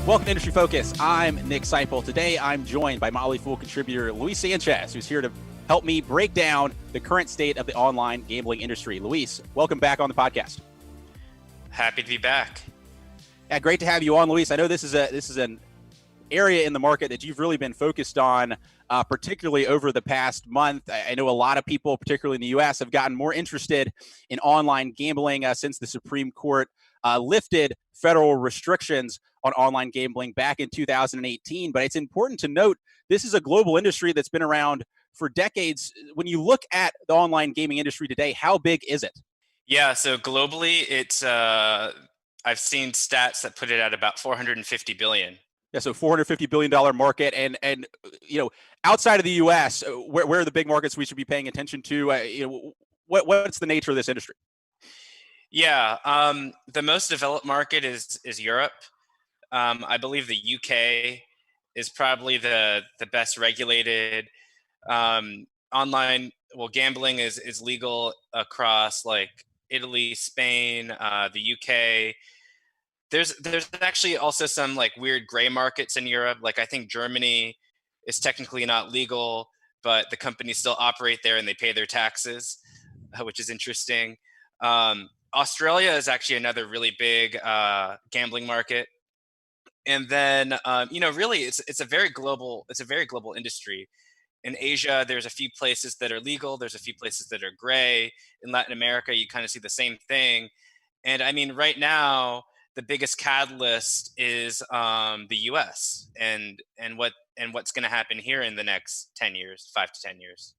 Welcome to Industry Focus. I'm Nick Sciple. Today, I'm joined by Motley Fool contributor Luis Sanchez, who's here to help me break down the current state of the online gambling industry. Luis, welcome back on the podcast. Happy to be back. Yeah, great to have you on, Luis. I know this is an area in the market that you've really been focused on, particularly over the past month. I know a lot of people, particularly in the U.S., have gotten more interested in online gambling since the Supreme Court lifted federal restrictions on online gambling back in 2018. But it's important to note this is a global industry that's been around for decades. When you look at the online gaming industry today, how big is it? Yeah, so globally, it's I've seen stats that put it at about 450 billion. Yeah, so $450 billion market, and outside of the U.S., where are the big markets we should be paying attention to? What's the nature of this industry? Yeah, the most developed market is Europe. I believe the UK is probably the best regulated. Online, well, gambling is legal across like Italy, Spain, the UK. There's actually also some like weird gray markets in Europe. Like I think Germany is technically not legal, but the companies still operate there and they pay their taxes, which is interesting. Australia is actually another really big gambling market. And then really it's a very global industry. In Asia, there's a few places that are legal, there's a few places that are gray. In Latin America, you kind of see the same thing. And I mean, right now, the biggest catalyst is the US and what's going to happen here in the next 10 years, 5 to 10 years.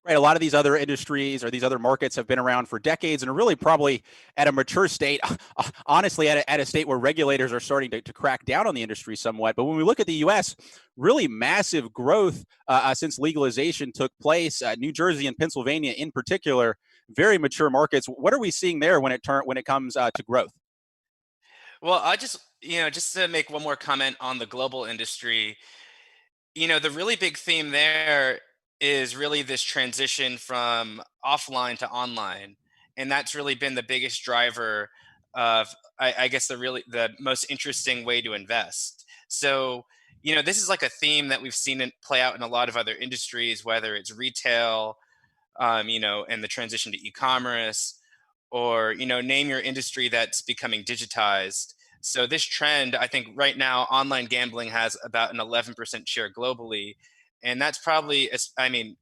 Right. A lot of these other industries or these other markets have been around for decades and are really probably at a mature state, honestly, at a state where regulators are starting to crack down on the industry somewhat. But when we look at the U.S., really massive growth since legalization took place. New Jersey and Pennsylvania in particular, very mature markets. What are we seeing there when it comes to growth? Well, I just to make one more comment on the global industry, the really big theme there is really this transition from offline to online. And that's really been the biggest driver of, I guess, the most interesting way to invest. So, this is like a theme that we've seen it play out in a lot of other industries, whether it's retail, and the transition to e-commerce, or, name your industry that's becoming digitized. So this trend, I think right now, online gambling has about an 11% share globally. And that's probably, I mean,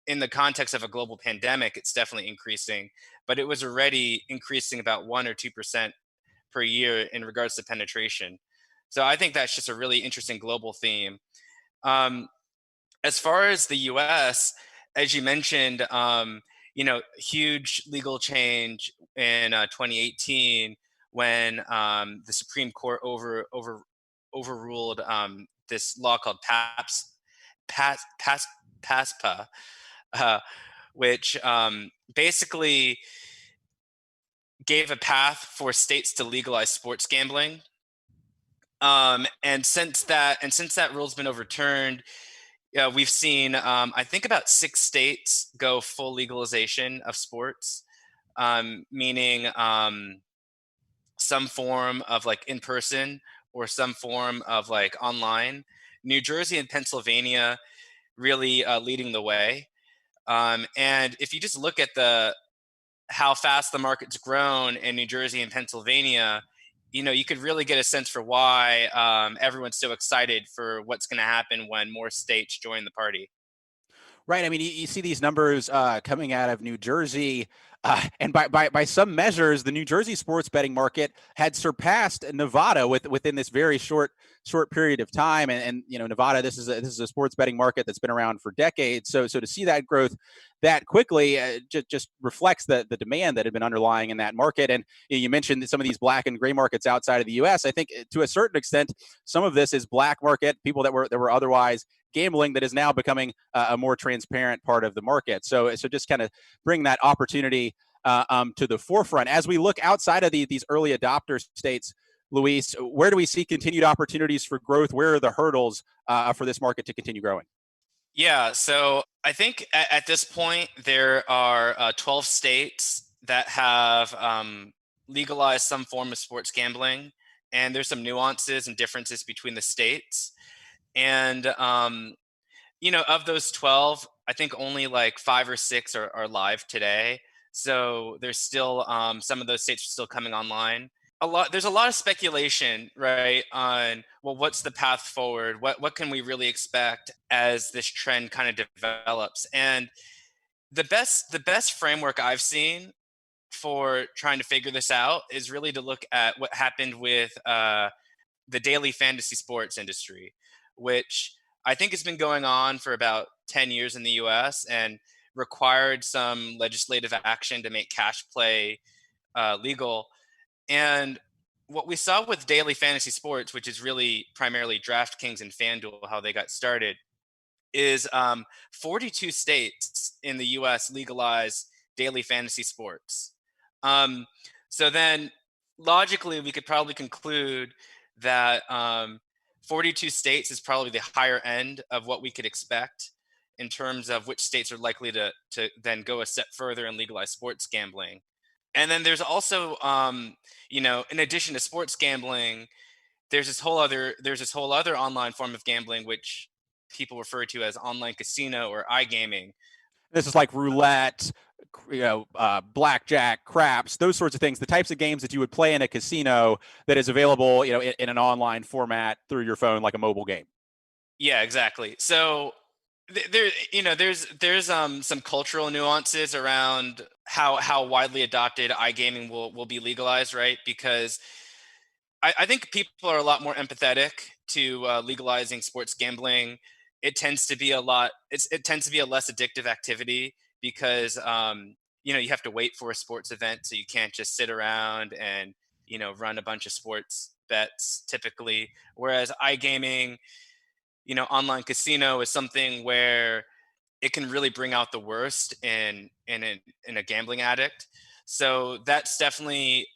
in the context of a global pandemic, it's definitely increasing, but it was already increasing about 1 or 2% per year in regards to penetration. So I think that's just a really interesting global theme. As far as the US, as you mentioned, huge legal change in 2018 when the Supreme Court overruled this law called PASPA, which basically gave a path for states to legalize sports gambling. And since that rule's been overturned, we've seen I think about 6 states go full legalization of sports, meaning some form of like in person or some form of like online. New Jersey and Pennsylvania really leading the way. And if you just look at how fast the market's grown in New Jersey and Pennsylvania, you could really get a sense for why everyone's so excited for what's going to happen when more states join the party. Right. I mean, you see these numbers coming out of New Jersey. And by some measures, the New Jersey sports betting market had surpassed Nevada within this very short period of time. And Nevada, this is a sports betting market that's been around for decades. So to see that growth that quickly just reflects the demand that had been underlying in that market. And you mentioned some of these black and gray markets outside of the U.S. I think to a certain extent, some of this is black market people that were otherwise gambling that is now becoming a more transparent part of the market. So just kind of bring that opportunity to the forefront. As we look outside of these early adopter states, Luis, where do we see continued opportunities for growth? Where are the hurdles for this market to continue growing? Yeah, so I think at this point, there are 12 states that have legalized some form of sports gambling. and there's some nuances and differences between the states. And of those 12, I think only like 5 or 6 are live today. So there's still some of those states are still coming online. There's a lot of speculation, right, on, well, what's the path forward? What can we really expect as this trend kind of develops? And the best framework I've seen for trying to figure this out is really to look at what happened with the daily fantasy sports industry, which I think has been going on for about 10 years in the US and required some legislative action to make cash play legal. And what we saw with daily fantasy sports, which is really primarily DraftKings and FanDuel, how they got started, is 42 states in the US legalize daily fantasy sports. Um, so then logically, we could probably conclude that 42 states is probably the higher end of what we could expect in terms of which states are likely to then go a step further and legalize sports gambling. And then there's also, in addition to sports gambling, there's this whole other online form of gambling which people refer to as online casino or iGaming. This is like roulette, blackjack, craps, those sorts of things, the types of games that you would play in a casino that is available, in an online format through your phone, like a mobile game. Yeah, exactly. So there's some cultural nuances around how widely adopted iGaming will be legalized, right? Because I think people are a lot more empathetic to legalizing sports gambling. It tends to be a less addictive activity because you have to wait for a sports event, so you can't just sit around and run a bunch of sports bets typically. Whereas iGaming, online casino is something where it can really bring out the worst in a gambling addict. So that's definitely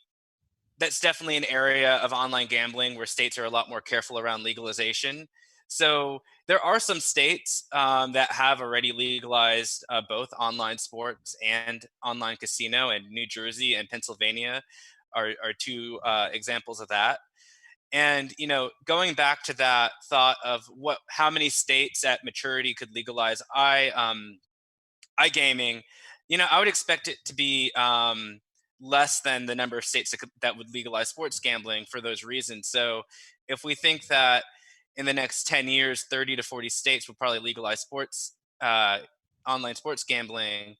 an area of online gambling where states are a lot more careful around legalization. So there are some states that have already legalized both online sports and online casino, and New Jersey and Pennsylvania are two examples of that. And going back to that thought of how many states at maturity could legalize iGaming, I would expect it to be less than the number of states that would legalize sports gambling for those reasons. So if we think that in the next 10 years, 30 to 40 states will probably legalize online sports gambling,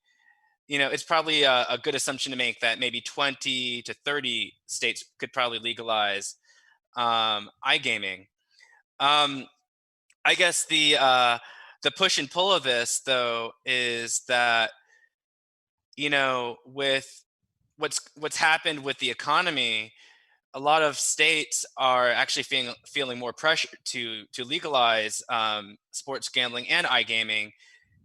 it's probably a good assumption to make that maybe 20 to 30 states could probably legalize iGaming. Um, I guess the push and pull of this, though, is that with what's happened with the economy, a lot of states are actually feeling more pressure to legalize sports gambling and iGaming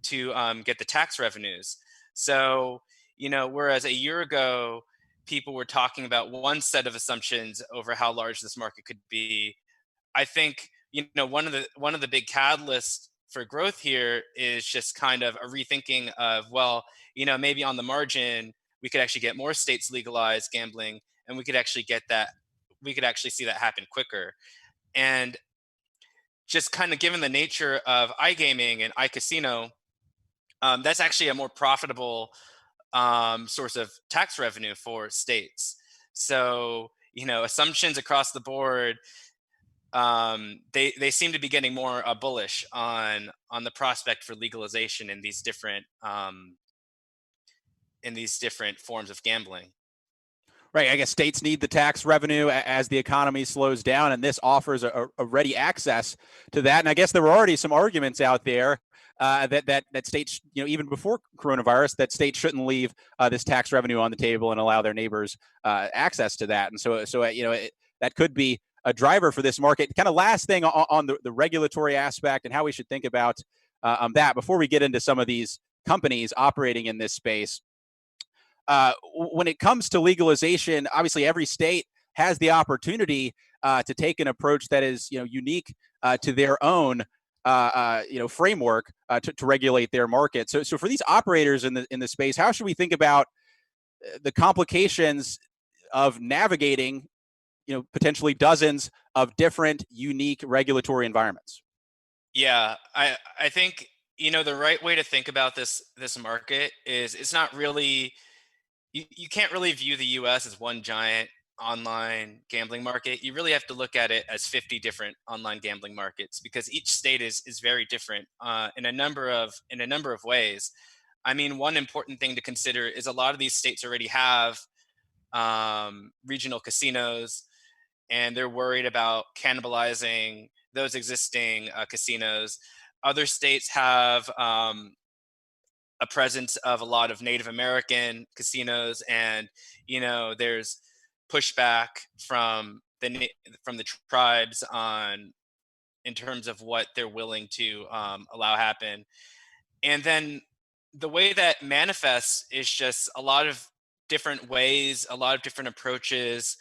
to get the tax revenues. So whereas a year ago people were talking about one set of assumptions over how large this market could be, I think one of the big catalysts for growth here is just kind of a rethinking of, well, maybe on the margin we could actually get more states legalize gambling, and we could actually see that happen quicker. And just kind of given the nature of iGaming and iCasino, that's actually a more profitable source of tax revenue for states. So assumptions across the board, they seem to be getting more bullish on the prospect for legalization in these different forms of gambling. Right. I guess states need the tax revenue as the economy slows down, and this offers a ready access to that. And I guess there were already some arguments out there that states, even before coronavirus, that states shouldn't leave this tax revenue on the table and allow their neighbors access to that. And so that could be a driver for this market. Kind of last thing on the regulatory aspect and how we should think about that before we get into some of these companies operating in this space. When it comes to legalization, obviously every state has the opportunity to take an approach that is, unique to their own, framework to regulate their market. So for these operators in the space, how should we think about the complications of navigating potentially dozens of different unique regulatory environments. Yeah, I think the right way to think about this market is it's not really you can't really view the US as one giant online gambling market. You really have to look at it as 50 different online gambling markets because each state is very different in a number of ways. I mean, one important thing to consider is a lot of these states already have regional casinos, and they're worried about cannibalizing those existing casinos. Other states have a presence of a lot of Native American casinos, and there's pushback from from the tribes on in terms of what they're willing to allow happen. And then the way that manifests is just a lot of different ways, a lot of different approaches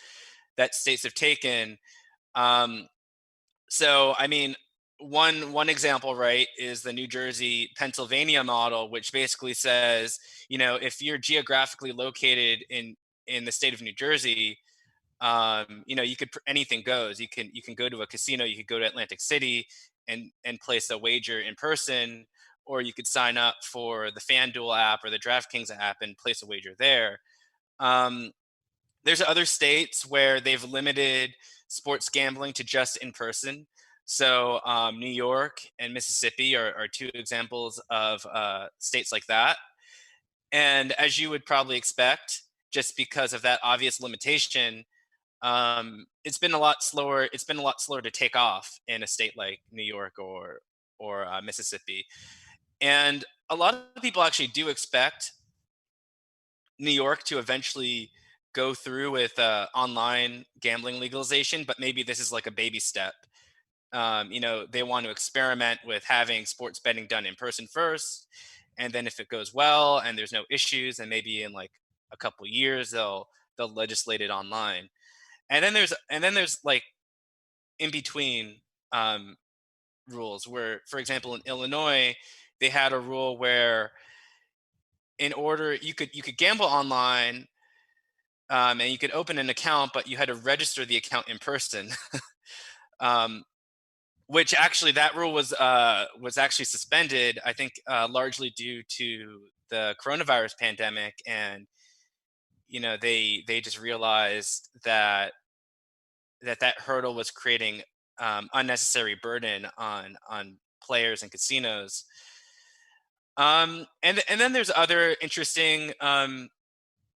that states have taken. Um, so, I mean, one example, right, is the New Jersey Pennsylvania model, which basically says, if you're geographically located in the state of New Jersey, you could anything goes. You can go to a casino, you could go to Atlantic City and place a wager in person, or you could sign up for the FanDuel app or the DraftKings app and place a wager there. Um, there's other states where they've limited sports gambling to just in person. So New York and Mississippi are two examples of states like that. And as you would probably expect, just because of that obvious limitation, it's been a lot slower. It's been a lot slower to take off in a state like New York or Mississippi. And a lot of people actually do expect New York to eventually go through with online gambling legalization, but maybe this is like a baby step. They want to experiment with having sports betting done in person first, and then if it goes well and there's no issues, and maybe in like a couple years they'll legislate it online. And then there's like in between um, rules where, for example, in Illinois, they had a rule where in order you could gamble online, and you could open an account, but you had to register the account in person. um, which actually that rule was actually suspended, I think, largely due to the coronavirus pandemic, and they just realized that hurdle was creating unnecessary burden on players and casinos. And then there's other interesting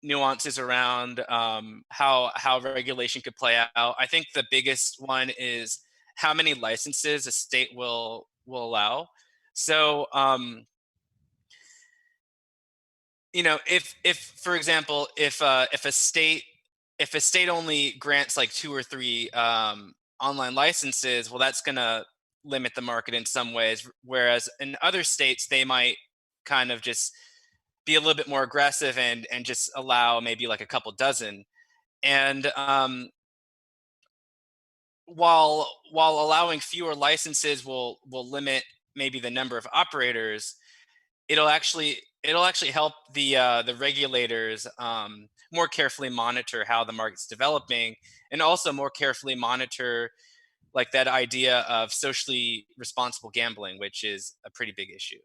nuances around how regulation could play out. I think the biggest one is how many licenses a state will allow. So, if for example, if a state only grants like two or three online licenses, well, that's going to limit the market in some ways. Whereas in other states, they might kind of just be a little bit more aggressive and just allow maybe like a couple dozen. And while allowing fewer licenses will limit maybe the number of operators, it'll actually help the regulators more carefully monitor how the market's developing, and also more carefully monitor like that idea of socially responsible gambling, which is a pretty big issue.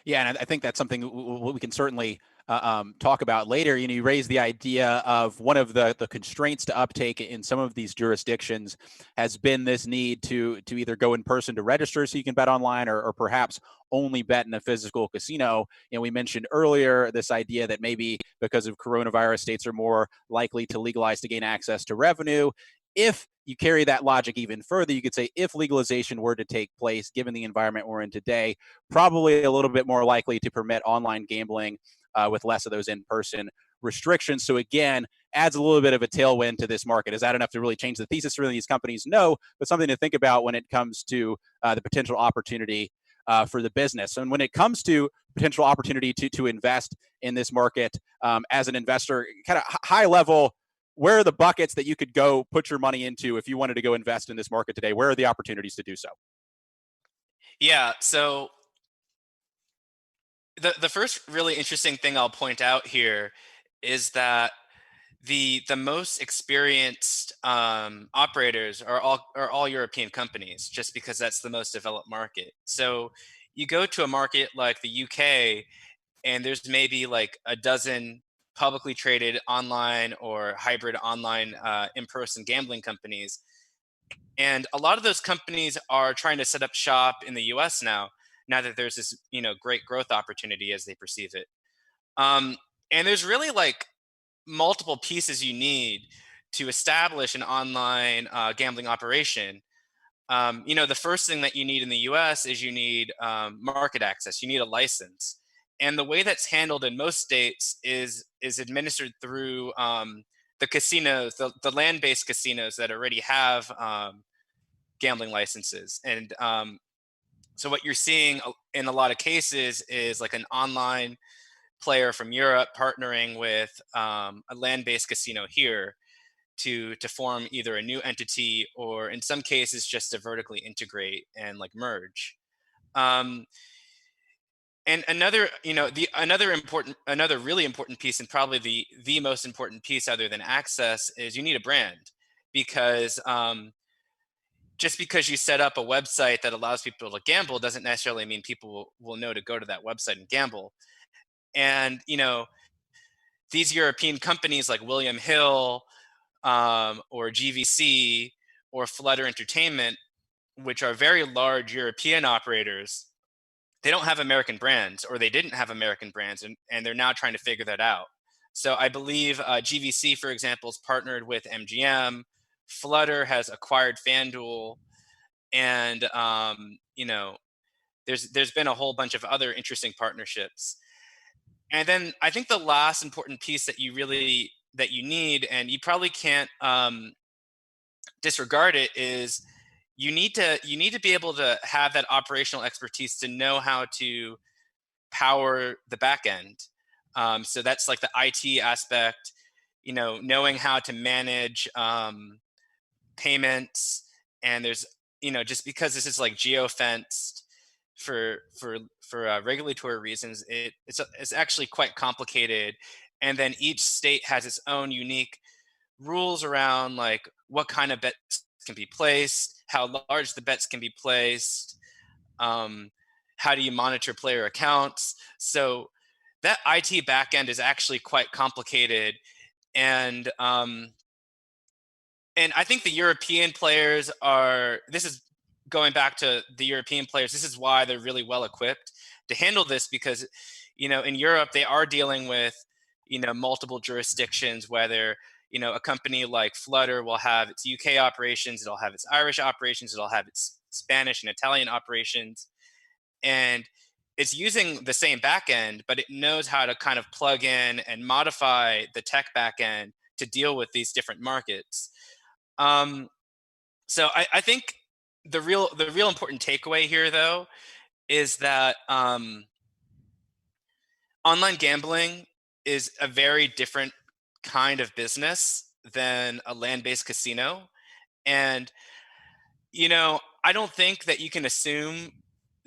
Yeah, and I think that's something we can certainly talk about later. You raise the idea of one of the constraints to uptake in some of these jurisdictions has been this need to either go in person to register so you can bet online, or perhaps only bet in a physical casino. We mentioned earlier this idea that maybe because of coronavirus, states are more likely to legalize to gain access to revenue. If you carry that logic even further, you could say if legalization were to take place, given the environment we're in today, probably a little bit more likely to permit online gambling with less of those in-person restrictions. So again, adds a little bit of a tailwind to this market. Is that enough to really change the thesis for these companies? No, but something to think about when it comes to the potential opportunity for the business. And when it comes to potential opportunity to invest in this market as an investor, kind of high level, where are the buckets that you could go put your money into if you wanted to go invest in this market today? Where are the opportunities to do so? Yeah. So the first really interesting thing I'll point out here is that the most experienced operators are all European companies, just because that's the most developed market. So you go to a market like the UK, and there's maybe like a dozen publicly traded online or hybrid online in-person gambling companies, and a lot of those companies are trying to set up shop in the US now. Now that there's this great growth opportunity as they perceive it, um, and there's really like multiple pieces you need to establish an online gambling operation. The first thing that you need in the US is you need market access. You need a license. And the way that's handled in most states is administered through the casinos, the land-based casinos that already have gambling licenses. And so what you're seeing in a lot of cases is like an online player from Europe partnering with a land-based casino here to form either a new entity, or in some cases just to vertically integrate and like merge. Um, and another, another really important piece, and probably the most important piece other than access, is you need a brand, because just because you set up a website that allows people to gamble doesn't necessarily mean people will know to go to that website and gamble. And these European companies like William Hill, or GVC, or Flutter Entertainment, which are very large European operators, they don't have American brands, or they didn't have American brands, and they're now trying to figure that out. So I believe GVC, for example, is partnered with MGM. Flutter has acquired FanDuel, and there's been a whole bunch of other interesting partnerships. And then I think the last important piece that you need, and you probably can't disregard it, is you need to be able to have that operational expertise to know how to power the back end. So that's like the IT aspect, knowing how to manage payments. And there's, just because this is like geo-fenced for regulatory reasons, it's actually quite complicated. And then each state has its own unique rules around like what kind of bets can be placed, how large the bets can be placed, um, how do you monitor player accounts. So that IT backend is actually quite complicated, and I think the European players are. This is going back to the European players. This is why they're really well equipped to handle this, because in Europe they are dealing with multiple jurisdictions. Whether a company like Flutter will have its UK operations, it'll have its Irish operations, it'll have its Spanish and Italian operations, and it's using the same backend, but it knows how to kind of plug in and modify the tech backend to deal with these different markets. Um, so I think the real important takeaway here, though, is that online gambling is a very different kind of business than a land-based casino. And I don't think that you can assume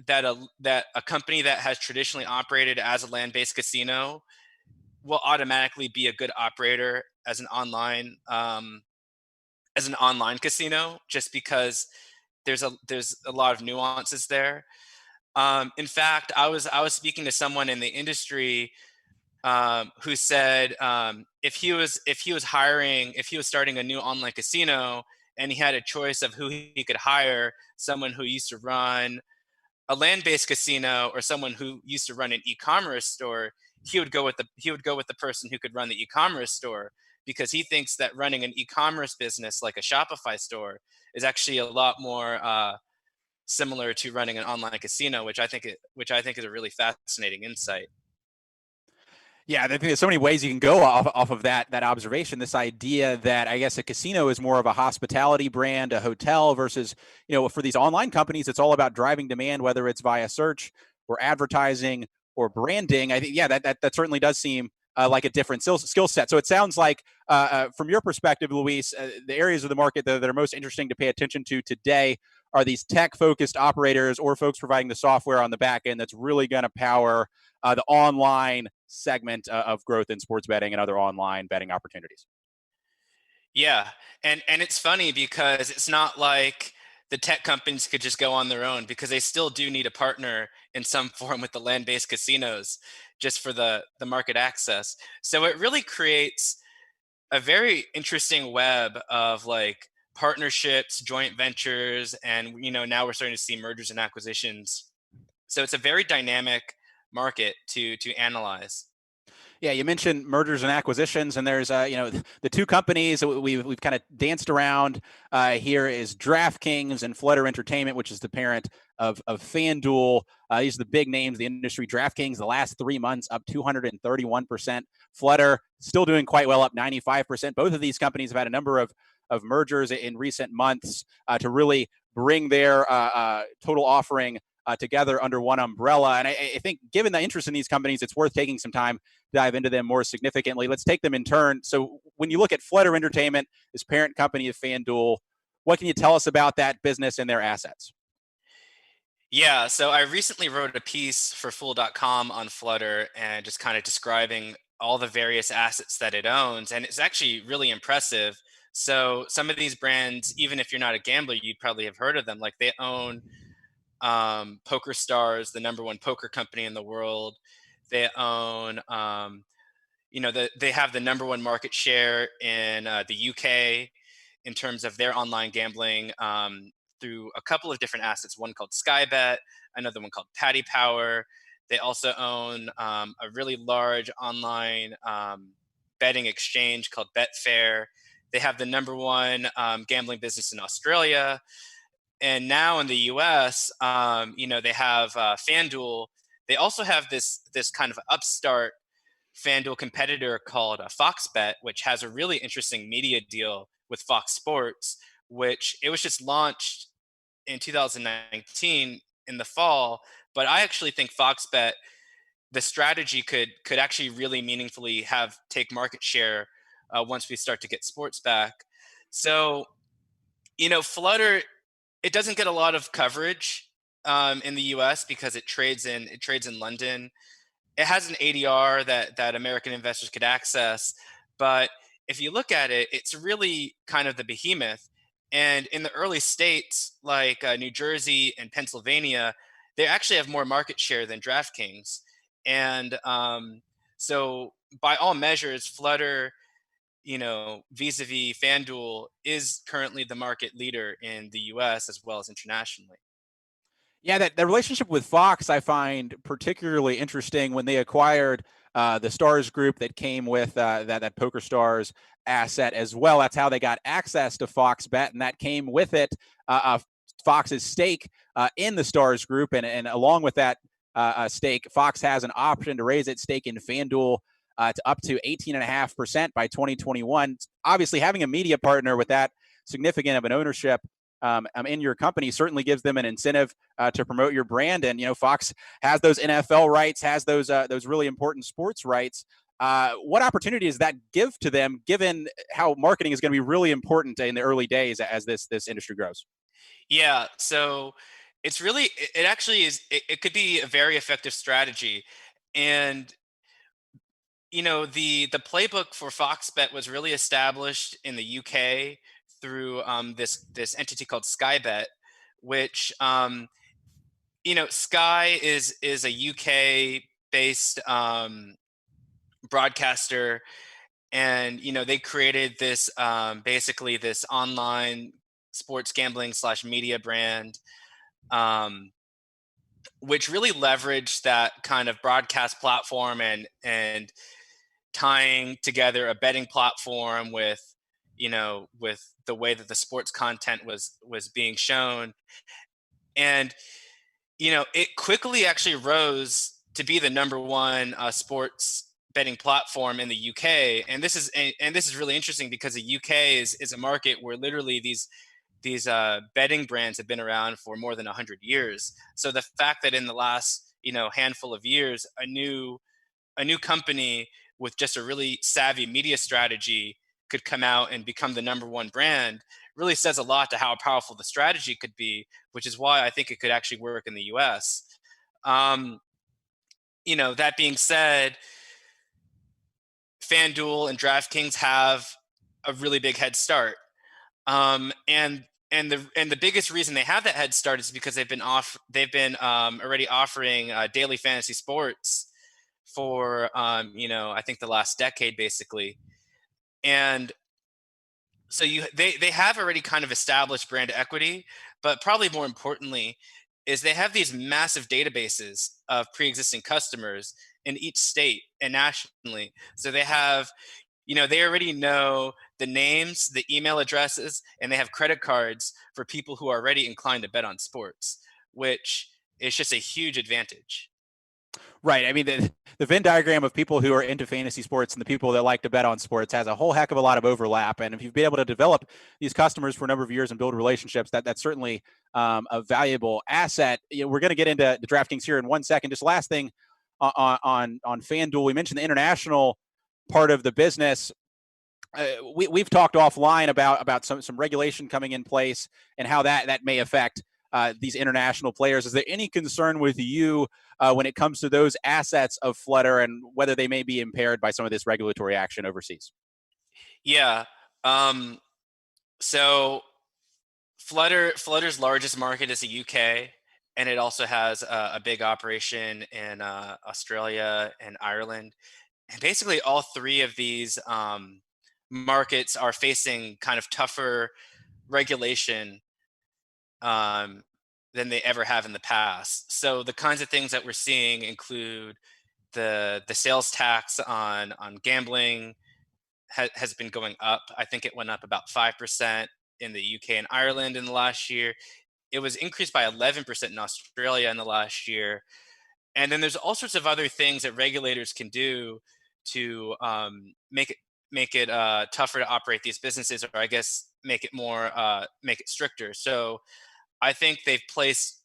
that a company that has traditionally operated as a land-based casino will automatically be a good operator as an online casino, just because there's a lot of nuances there. In fact, I was speaking to someone in the industry who said, if he was starting a new online casino and he had a choice of who he could hire, someone who used to run a land-based casino or someone who used to run an e-commerce store, he would go with the person who could run the e-commerce store, because he thinks that running an e-commerce business like a Shopify store is actually a lot more similar to running an online casino, which I think is a really fascinating insight. Yeah, I think there's so many ways you can go off of that observation. This idea that I guess a casino is more of a hospitality brand, a hotel, versus for these online companies, it's all about driving demand, whether it's via search or advertising or branding. I think that certainly does seem like a different skill set. So it sounds like from your perspective, Luis, the areas of the market that are most interesting to pay attention to today are these tech-focused operators or folks providing the software on the back end that's really going to power the online segment of growth in sports betting and other online betting opportunities. Yeah, and it's funny because it's not like the tech companies could just go on their own, because they still do need a partner in some form with the land-based casinos just for the market access. So it really creates a very interesting web of like partnerships, joint ventures, and now we're starting to see mergers and acquisitions. So it's a very dynamic market to analyze. Yeah, you mentioned mergers and acquisitions, and there's the two companies that we've kind of danced around here is DraftKings and Flutter Entertainment, which is the parent of FanDuel. These are the big names, the industry. DraftKings the last 3 months up 231%. Flutter still doing quite well, up 95%. Both of these companies have had a number of mergers in recent months to really bring their total offering together under one umbrella. And I think, given the interest in these companies, it's worth taking some time dive into them more significantly. Let's take them in turn. So when you look at Flutter Entertainment, this parent company of FanDuel, what can you tell us about that business and their assets? Yeah, so I recently wrote a piece for Fool.com on Flutter and just kind of describing all the various assets that it owns. And it's actually really impressive. So some of these brands, even if you're not a gambler, you'd probably have heard of them. Like they own Poker Stars, the number one poker company in the world. They own, they have the number one market share in the UK in terms of their online gambling, through a couple of different assets, one called Skybet, another one called Paddy Power. They also own a really large online betting exchange called Betfair. They have the number one gambling business in Australia. And now in the US, they have FanDuel. They also have this kind of upstart FanDuel competitor called Fox Bet, which has a really interesting media deal with Fox Sports, which it was just launched in 2019 in the fall. But I actually think Fox Bet, the strategy could actually really meaningfully have take market share once we start to get sports back. So Flutter, it doesn't get a lot of coverage in the U.S. because it trades in London. It has an ADR that American investors could access, but if you look at it, it's really kind of the behemoth. And in the early states like New Jersey and Pennsylvania, they actually have more market share than DraftKings. And so, by all measures, Flutter, vis-a-vis FanDuel, is currently the market leader in the U.S. as well as internationally. Yeah, that the relationship with Fox I find particularly interesting when they acquired the Stars Group that came with that Poker Stars asset as well. That's how they got access to Fox Bet, and that came with it Fox's stake in the Stars Group, and along with that stake, Fox has an option to raise its stake in FanDuel to up to 18.5% by 2021. Obviously, having a media partner with that significant of an ownership in your company certainly gives them an incentive to promote your brand. And Fox has those NFL rights, has those really important sports rights. What opportunity does that give to them, given how marketing is going to be really important in the early days as this industry grows? Yeah, so it actually is, it could be a very effective strategy. And the playbook for Fox Bet was really established in the UK through this entity called Skybet, which Sky is a UK based broadcaster. And they created this, basically this online sports gambling slash media brand, um, which really leveraged that kind of broadcast platform, and tying together a betting platform with the way that the sports content was being shown. And it quickly actually rose to be the number one sports betting platform in the UK. And this is really interesting because the UK is a market where literally these betting brands have been around for more than 100 years. So the fact that in the last handful of years, a new company with just a really savvy media strategy could come out and become the number one brand really says a lot to how powerful the strategy could be, which is why I think it could actually work in the US. Um, that being said, FanDuel and DraftKings have a really big head start. And the biggest reason they have that head start is because they've been already offering daily fantasy sports for I think the last decade basically. And so they have already kind of established brand equity, but probably more importantly is they have these massive databases of pre-existing customers in each state and nationally. So they already know the names, the email addresses, and they have credit cards for people who are already inclined to bet on sports, which is just a huge advantage. Right. I mean, the Venn diagram of people who are into fantasy sports and the people that like to bet on sports has a whole heck of a lot of overlap. And if you've been able to develop these customers for a number of years and build relationships, that's certainly a valuable asset. We're going to get into the DraftKings here in 1 second. Just last thing on FanDuel, we mentioned the international part of the business. We've talked offline about some regulation coming in place and how that may affect these international players. Is there any concern with you when it comes to those assets of Flutter and whether they may be impaired by some of this regulatory action overseas? Yeah. Um, so Flutter's largest market is the UK, and it also has a big operation in Australia and Ireland. And basically, all three of these markets are facing kind of tougher regulation um, than they ever have in the past. So the kinds of things that we're seeing include the sales tax on gambling has been going up. I think it went up about 5% in the UK and Ireland in the last year. It was increased by 11% in Australia in the last year. And then there's all sorts of other things that regulators can do to make it tougher to operate these businesses, or I guess make it stricter. So I think they've placed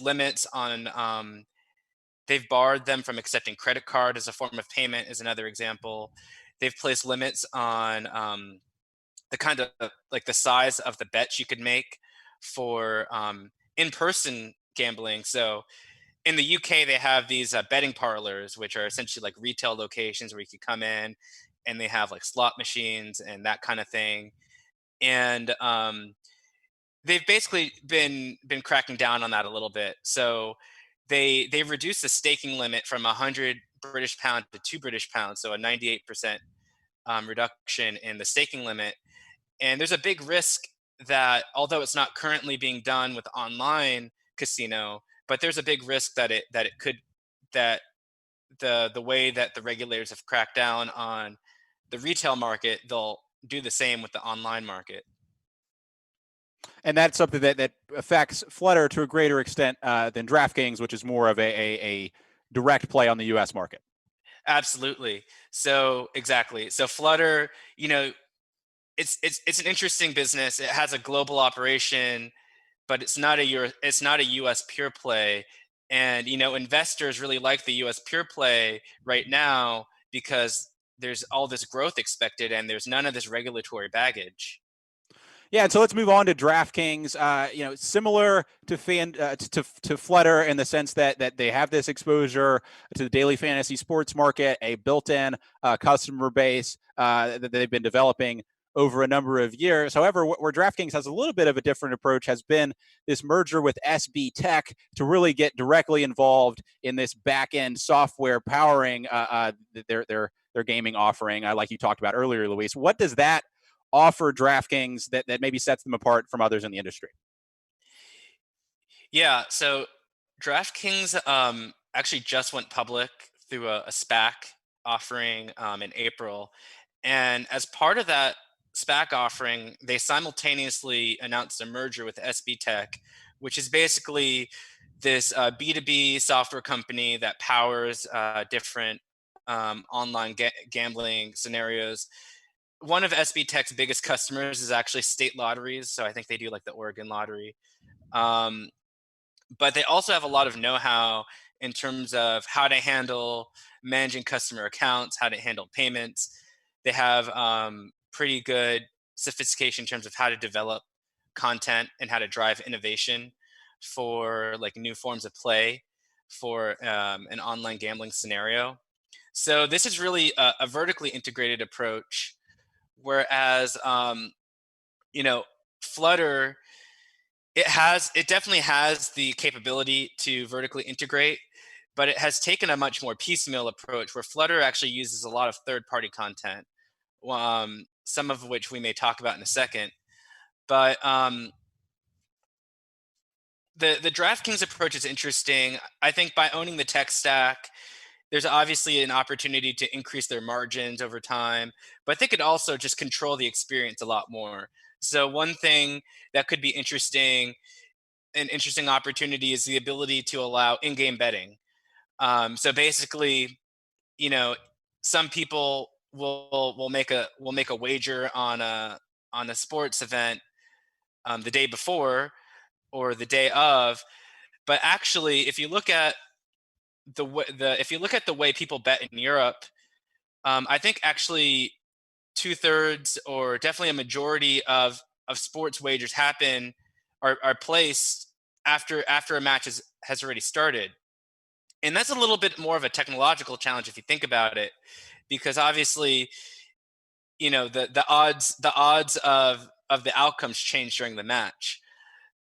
limits on they've barred them from accepting credit card as a form of payment is another example. They've placed limits on the kind of like the size of the bets you could make for in-person gambling. So in the UK, they have these betting parlors, which are essentially like retail locations where you can come in, and they have like slot machines and that kind of thing. And they've basically been cracking down on that a little bit. So they've reduced the staking limit from 100 British pound to 2 British pounds, so a 98% reduction in the staking limit. And there's a big risk that although it's not currently being done with online casino, but there's a big risk that the way that the regulators have cracked down on the retail market, they'll do the same with the online market. And that's something that affects Flutter to a greater extent than DraftKings, which is more of a direct play on the U.S. market. Absolutely. So exactly. So Flutter, it's an interesting business. It has a global operation, but it's not a US pure play. And investors really like the US pure play right now because there's all this growth expected and there's none of this regulatory baggage. Yeah, and so let's move on to DraftKings. Similar to to Flutter in the sense that they have this exposure to the daily fantasy sports market, a built-in customer base that they've been developing over a number of years. However, where DraftKings has a little bit of a different approach has been this merger with SB Tech to really get directly involved in this back-end software powering their gaming offering, like you talked about earlier, Luis. What does that offer DraftKings that maybe sets them apart from others in the industry? Yeah, so DraftKings actually just went public through a SPAC offering in April. And as part of that SPAC offering, they simultaneously announced a merger with SB Tech, which is basically this B2B software company that powers different online gambling scenarios. One of SB Tech's biggest customers is actually state lotteries. So I think they do like the Oregon lottery. Um, but they also have a lot of know-how in terms of how to handle managing customer accounts, how to handle payments. They have pretty good sophistication in terms of how to develop content and how to drive innovation for like new forms of play for an online gambling scenario. So this is really a vertically integrated approach Whereas, you know, Flutter, it definitely has the capability to vertically integrate, but it has taken a much more piecemeal approach where Flutter actually uses a lot of third-party content, some of which we may talk about in a second. But the DraftKings approach is interesting. I think by owning the tech stack, there's obviously an opportunity to increase their margins over time, but I think it also just control the experience a lot more. So one thing that could be interesting, an interesting opportunity, is the ability to allow in-game betting. So basically, you know, some people will make a wager on a sports event the day before or the day of, but actually, if you look at if you look at the way people bet in Europe, I think actually two-thirds or definitely a majority of sports wagers are placed after a match has already started. And that's a little bit more of a technological challenge if you think about it, because obviously, the odds of the outcomes change during the match.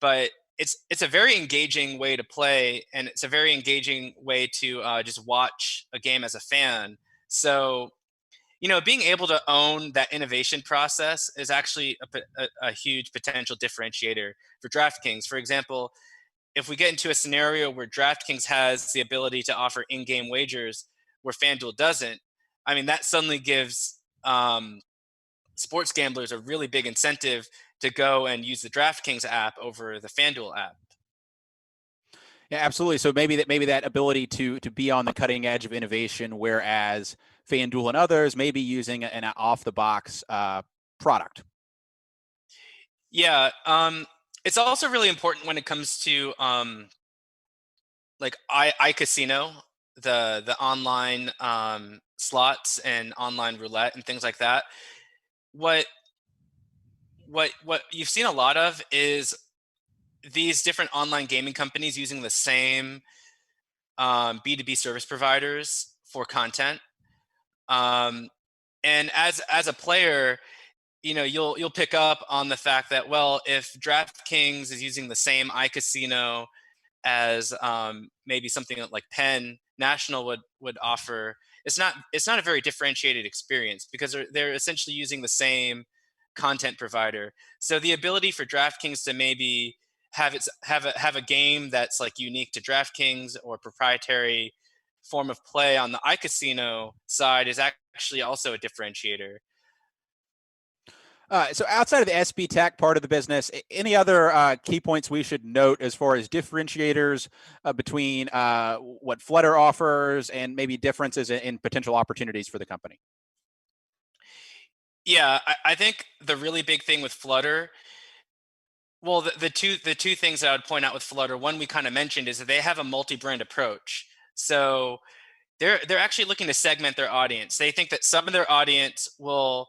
But it's a very engaging way to play, and it's a very engaging way to just watch a game as a fan. So, being able to own that innovation process is actually a huge potential differentiator for DraftKings. For example, if we get into a scenario where DraftKings has the ability to offer in-game wagers where FanDuel doesn't, I mean, that suddenly gives sports gamblers a really big incentive to go and use the DraftKings app over the FanDuel app. Yeah, absolutely. So maybe that ability to be on the cutting edge of innovation, whereas FanDuel and others may be using an off the box product. Yeah, it's also really important when it comes to like iCasino, the online slots and online roulette and things like that. What what you've seen a lot of is these different online gaming companies using the same B2B service providers for content. Um, and as a player, you'll pick up on the fact that, well, if DraftKings is using the same iCasino as maybe something that like Penn National would offer, it's not a very differentiated experience because they're essentially using the same content provider. So the ability for DraftKings to maybe have a game that's like unique to DraftKings or proprietary form of play on the iCasino side is actually also a differentiator. So outside of the SB Tech part of the business, any other key points we should note as far as differentiators between what Flutter offers and maybe differences in potential opportunities for the company? Yeah, I think the really big thing with Flutter, well, the two things that I would point out with Flutter, one we kind of mentioned, is that they have a multi-brand approach. So they're actually looking to segment their audience. They think that some of their audience will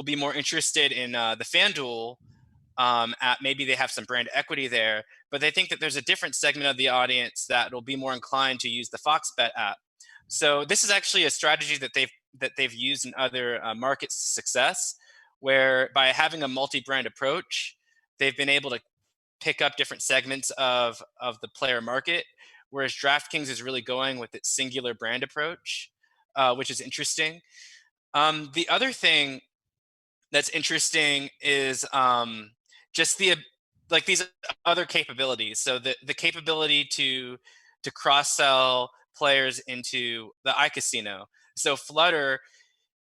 be more interested in the FanDuel app. Maybe they have some brand equity there, but they think that there's a different segment of the audience that will be more inclined to use the Fox Bet app. So this is actually a strategy that they've used in other markets to success, where by having a multi-brand approach, they've been able to pick up different segments of the player market, whereas DraftKings is really going with its singular brand approach, which is interesting. The other thing that's interesting is just like these other capabilities. So the capability to cross sell players into the iCasino. So Flutter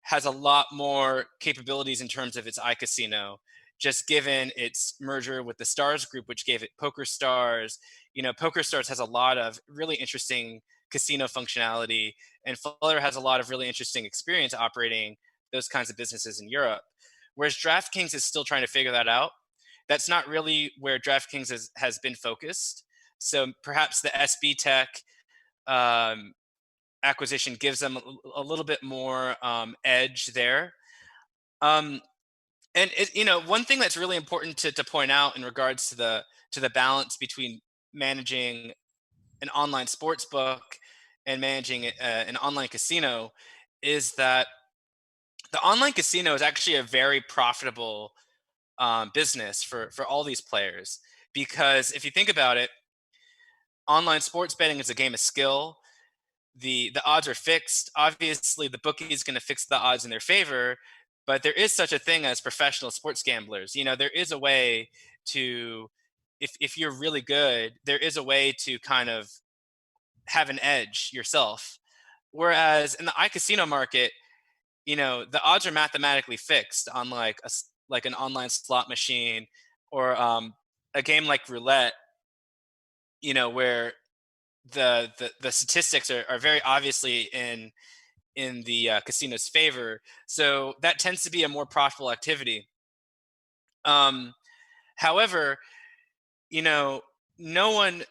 has a lot more capabilities in terms of its iCasino, just given its merger with the Stars Group, which gave it Poker Stars. Poker Stars has a lot of really interesting casino functionality, and Flutter has a lot of really interesting experience operating those kinds of businesses in Europe. Whereas DraftKings is still trying to figure that out. That's not really where DraftKings has been focused. So perhaps the SB Tech um, acquisition gives them a little bit more edge there. Um, and one thing that's really important to point out in regards to the balance between managing an online sports book and managing an online casino is that the online casino is actually a very profitable business for all these players, because if you think about it, online sports betting is a game of skill. The odds are fixed. Obviously, the bookie is going to fix the odds in their favor, but there is such a thing as professional sports gamblers. There is a way to, if you're really good, there is a way to kind of have an edge yourself. Whereas in the iCasino market, the odds are mathematically fixed on like an online slot machine, or a game like roulette, where the statistics are very obviously in the casino's favor. So that tends to be a more profitable activity. Um, However, you know, no one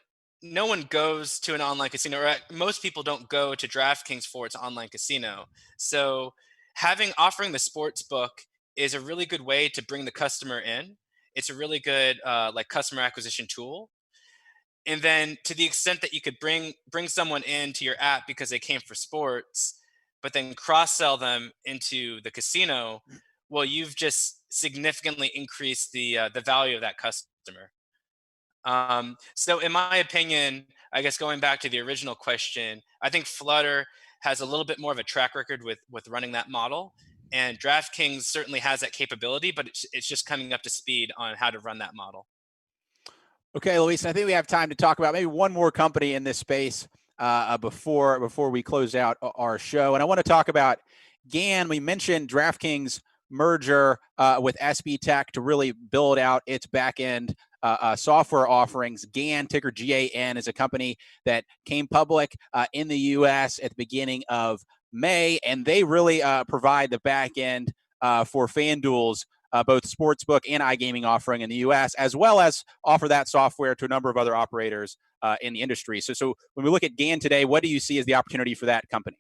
no one goes to an online casino, or most people don't go to DraftKings for its online casino. So offering the sports book is a really good way to bring the customer in. It's a really good like customer acquisition tool. And then to the extent that you could bring someone into your app because they came for sports, but then cross sell them into the casino, well, you've just significantly increased the value of that customer. So in my opinion, I guess going back to the original question, I think Flutter has a little bit more of a track record with running that model, and DraftKings certainly has that capability, but it's just coming up to speed on how to run that model. Okay, Luis, I think we have time to talk about maybe one more company in this space before we close out our show. And I want to talk about GAN. We mentioned DraftKings merger with SB Tech to really build out its back end software offerings. GAN, ticker GAN, is a company that came public in the U.S. at the beginning of May, and they really provide the back end for FanDuel's both sportsbook and iGaming offering in the U.S., as well as offer that software to a number of other operators in the industry. So when we look at GAN today, what do you see as the opportunity for that company?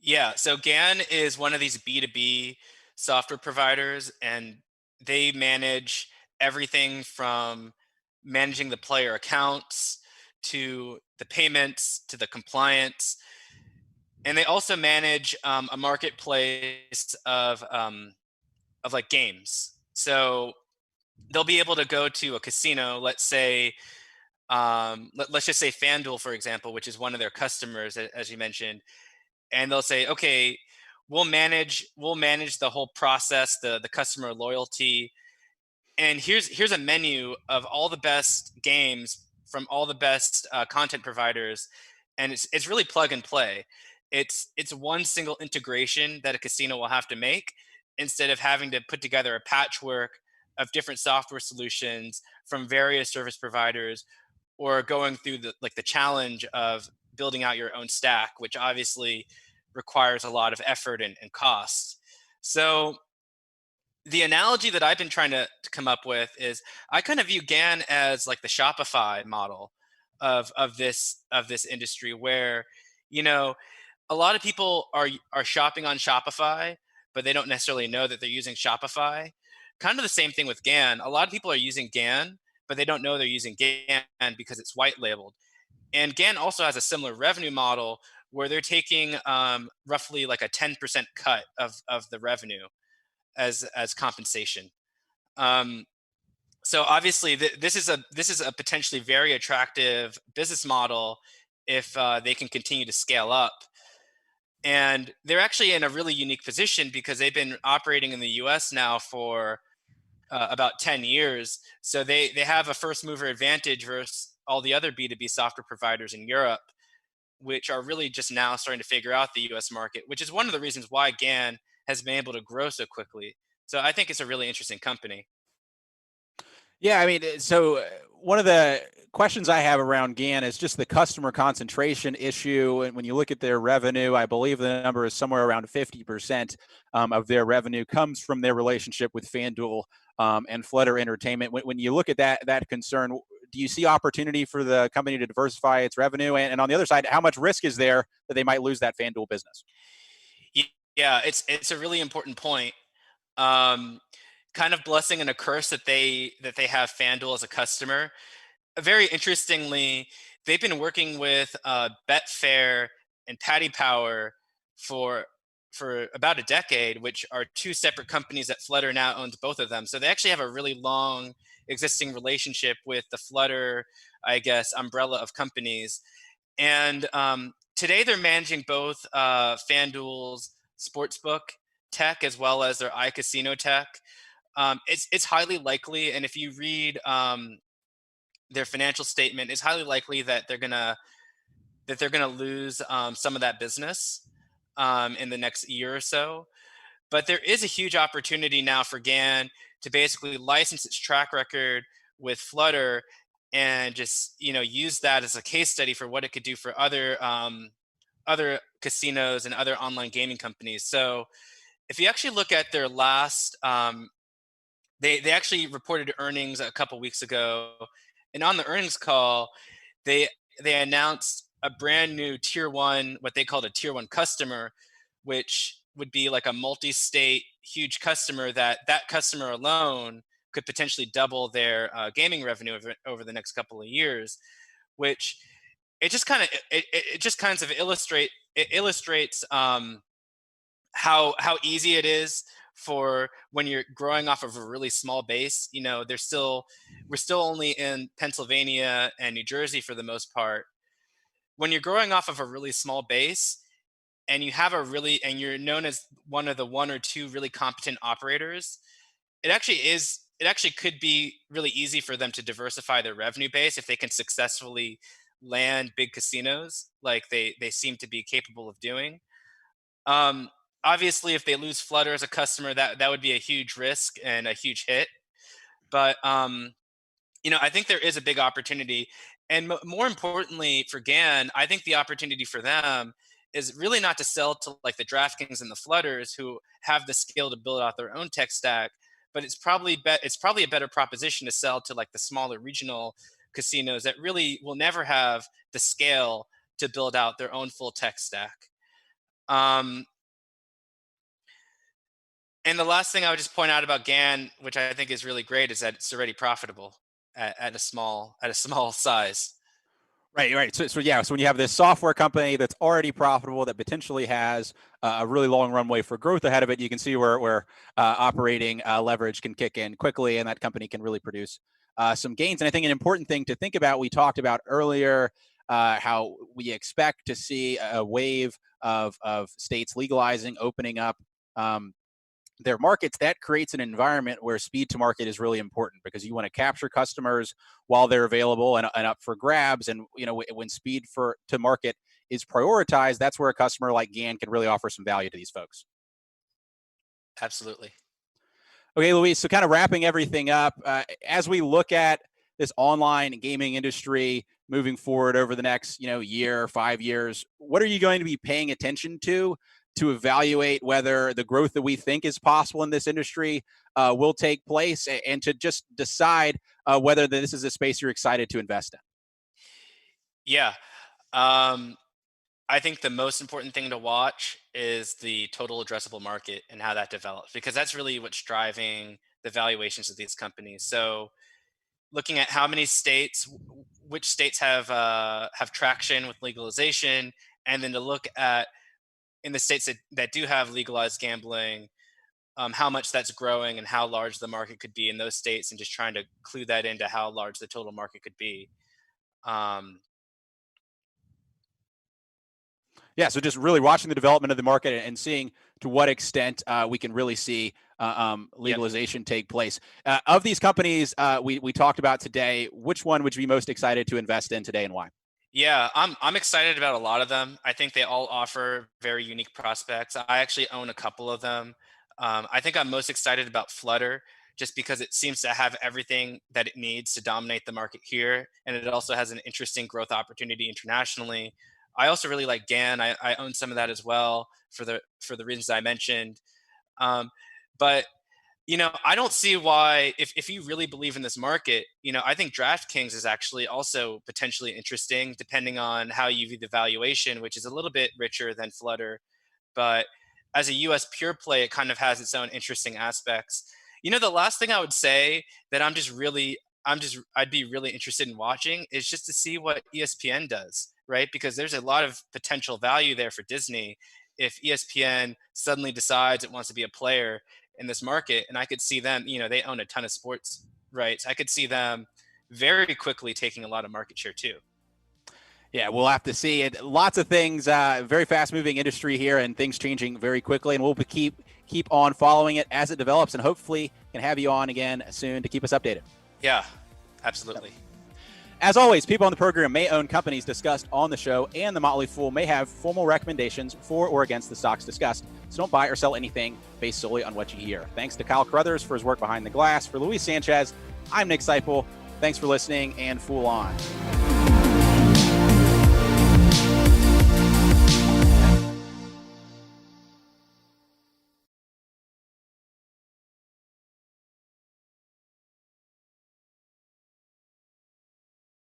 Yeah, so GAN is one of these B2B software providers, and they manage everything from managing the player accounts to the payments to the compliance. And they also manage a marketplace of like games. So they'll be able to go to a casino, let's say, let's just say FanDuel, for example, which is one of their customers, as you mentioned, and they'll say, okay, we'll manage the whole process, the customer loyalty, and here's a menu of all the best games from all the best content providers, and it's really plug and play. It's one single integration that a casino will have to make, instead of having to put together a patchwork of different software solutions from various service providers, or going through the challenge of building out your own stack, which obviously requires a lot of effort and cost. So the analogy that I've been trying to come up with is, I kind of view GAN as like the Shopify model of this industry, where you know a lot of people are shopping on Shopify, but they don't necessarily know that they're using Shopify. Kind of the same thing with GAN. A lot of people are using GAN, but they don't know they're using GAN because it's white labeled. And GAN also has a similar revenue model, where they're taking roughly like a 10% cut of the revenue as compensation. Um, so obviously, this is a potentially very attractive business model if they can continue to scale up. And they're actually in a really unique position, because they've been operating in the U.S. now for about 10 years. So they have a first mover advantage versus all the other B2B software providers in Europe, which are really just now starting to figure out the US market, which is one of the reasons why GAN has been able to grow so quickly. So I think it's a really interesting company. Yeah, I mean, one of the questions I have around GAN is just the customer concentration issue. And when you look at their revenue, I believe the number is somewhere around 50% of their revenue comes from their relationship with FanDuel and Flutter Entertainment. When you look at that concern, do you see opportunity for the company to diversify its revenue? And on the other side, how much risk is there that they might lose that FanDuel business? Yeah, it's a really important point. Um, Kind of blessing and a curse that they have FanDuel as a customer. Very interestingly, they've been working with Betfair and Paddy Power for for about a decade, which are two separate companies that Flutter now owns both of them. So they actually have a really long existing relationship with the Flutter, I guess, umbrella of companies. And today they're managing both FanDuel's sportsbook tech as well as their iCasino tech. It's highly likely, and if you read their financial statement, it's highly likely that they're gonna lose some of that business in the next year or so. But there is a huge opportunity now for GAN to basically license its track record with Flutter and just use that as a case study for what it could do for other casinos and other online gaming companies. So if you actually look at their last, they actually reported earnings a couple weeks ago, and on the earnings call, they they announced a brand new tier one, what they called a tier one customer, which would be like a multi-state huge customer that customer alone could potentially double their gaming revenue over the next couple of years, which it just kind of illustrates how easy it is for when you're growing off of a really small base. We're still only in Pennsylvania and New Jersey for the most part. When you're growing off of a really small base and and you're known as one of the one or two really competent operators, it actually could be really easy for them to diversify their revenue base if they can successfully land big casinos like they seem to be capable of doing. Um, Obviously, if they lose Flutter as a customer, that would be a huge risk and a huge hit. But I think there is a big opportunity, and more importantly for GAN, I think the opportunity for them is really not to sell to like the DraftKings and the Flutters who have the skill to build out their own tech stack, but it's probably a better proposition to sell to like the smaller regional casinos that really will never have the scale to build out their own full tech stack. Um, and the last thing I would just point out about GAN, which I think is really great, is that it's already profitable at a small size. Right, right. So yeah, so when you have this software company that's already profitable, that potentially has a really long runway for growth ahead of it, you can see where operating leverage can kick in quickly, and that company can really produce some gains. And I think an important thing to think about, we talked about earlier, how we expect to see a wave of states legalizing, opening up. Their markets. That creates an environment where speed to market is really important, because you want to capture customers while they're available and up for grabs. And when speed to market is prioritized, that's where a customer like GAN can really offer some value to these folks. Absolutely. Okay, Luis, so kind of wrapping everything up, as we look at this online gaming industry moving forward over the next year, 5 years, what are you going to be paying attention to evaluate whether the growth that we think is possible in this industry will take place, and to just decide whether this is a space you're excited to invest in? Yeah. Um, I think the most important thing to watch is the total addressable market and how that develops, because that's really what's driving the valuations of these companies. So looking at how many states, which states have traction with legalization, and then to look at in the states that do have legalized gambling, how much that's growing and how large the market could be in those states, and just trying to clue that into how large the total market could be. Um, Yeah, so just really watching the development of the market and seeing to what extent we can really see yep. legalization take place. Of these companies we talked about today, which one would you be most excited to invest in today, and why? Yeah, I'm excited about a lot of them. I think they all offer very unique prospects. I actually own a couple of them. I think I'm most excited about Flutter, just because it seems to have everything that it needs to dominate the market here, and it also has an interesting growth opportunity internationally. I also really like GAN. I own some of that as well for the reasons I mentioned. Um, but I don't see why, if you really believe in this market, I think DraftKings is actually also potentially interesting, depending on how you view the valuation, which is a little bit richer than Flutter. But as a US pure play, it kind of has its own interesting aspects. The last thing I would say that I'd be really interested in watching is just to see what ESPN does, right? Because there's a lot of potential value there for Disney. if ESPN suddenly decides it wants to be a player in this market, and I could see them, they own a ton of sports rights. I could see them very quickly taking a lot of market share too. Yeah, we'll have to see it. Lots of things, very fast moving industry here, and things changing very quickly. And we'll keep on following it as it develops, and hopefully can have you on again soon to keep us updated. Yeah, absolutely. As always, people on the program may own companies discussed on the show, and the Motley Fool may have formal recommendations for or against the stocks discussed. So don't buy or sell anything based solely on what you hear. Thanks to Kyle Carruthers for his work behind the glass. For Luis Sanchez, I'm Nick Sciple. Thanks for listening, and Fool on.